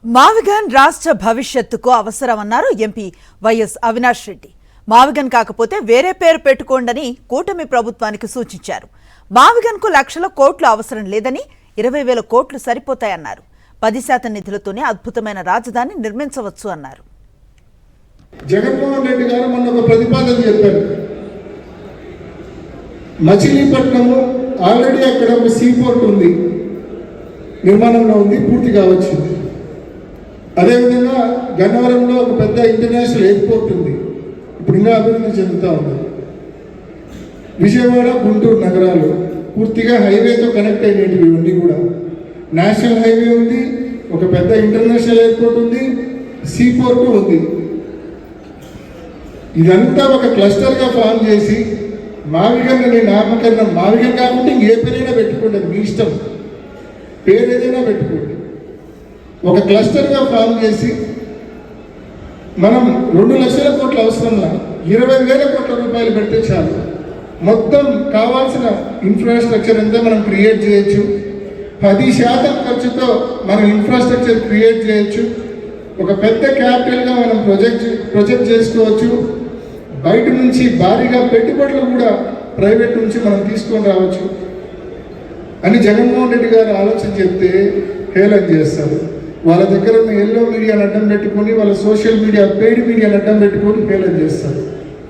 మావిగన్ రాష్ట్ర భవిష్యత్తుకు అవసరమన్నారు MP YS Avinash Reddy. మావిగన్ కాకపోతే వేరే పేరు పెట్టుకోండని కూటమి ప్రభుత్వానికి సూచించారు. మావిగన్కు లక్షల కోట్లు అవసరం లేదని 20,000 కోట్లు సరిపోతాయన్నారు. 10% నిధులతోనే అద్భుతమైన రాజధాని నిర్మించవచ్చు అన్నారు. జగన్మోహన్ రెడ్డి గారు మొన్న ఒక ప్రతిపాదన చెప్పారు. మచిలీపట్నము ఆల్రెడీ అక్కడ ఒక సీపోర్ట్ ఉంది, నిర్మాణంలో ఉంది, పూర్తి కావచ్చు. అదేవిధంగా గన్నవరంలో ఒక పెద్ద ఇంటర్నేషనల్ ఎయిర్పోర్ట్ ఉంది, ఇప్పుడు ఇంకా అభివృద్ధి చెందుతూ ఉంది. విజయవాడ గుంటూరు నగరాలు పూర్తిగా హైవేతో కనెక్ట్ అయినవి, ఇవన్నీ కూడా నేషనల్ హైవే ఉంది, ఒక పెద్ద ఇంటర్నేషనల్ ఎయిర్పోర్ట్ ఉంది, సీపోర్టు ఉంది. ఇదంతా ఒక క్లస్టర్గా ఫామ్ చేసి మావిగన్ అనే నామకరణం, మావిగన్ కాకుండా ఏ పేరైనా పెట్టుకోండి, మీ ఇష్టం, పేరు ఏదైనా పెట్టుకోండి. ఒక క్లస్టర్గా ఫామ్ చేసి మనం 2 లక్షల కోట్ల అవసరంలా 20,000 కోట్ల రూపాయలు పెడితే చాలు, మొత్తం కావాల్సిన ఇన్ఫ్రాస్ట్రక్చర్ అంతా మనం క్రియేట్ చేయొచ్చు. 10% ఖర్చుతో మనం ఇన్ఫ్రాస్ట్రక్చర్ క్రియేట్ చేయొచ్చు. ఒక పెద్ద క్యాపిటల్గా మనం ప్రొజెక్ట్ చేసుకోవచ్చు. బయట నుంచి భారీగా పెట్టుబడులు కూడా ప్రైవేట్ నుంచి మనం తీసుకొని రావచ్చు అని జగన్మోహన్ రెడ్డి గారు ఆలోచన చెప్తే హేళన చేస్తారు. వాళ్ళ దగ్గర ఉన్న ఎల్లో మీడియాను అడ్డం పెట్టుకొని, వాళ్ళ సోషల్ మీడియా పెయిడ్ మీడియాను అడ్డం పెట్టుకొని హేళన చేస్తారు.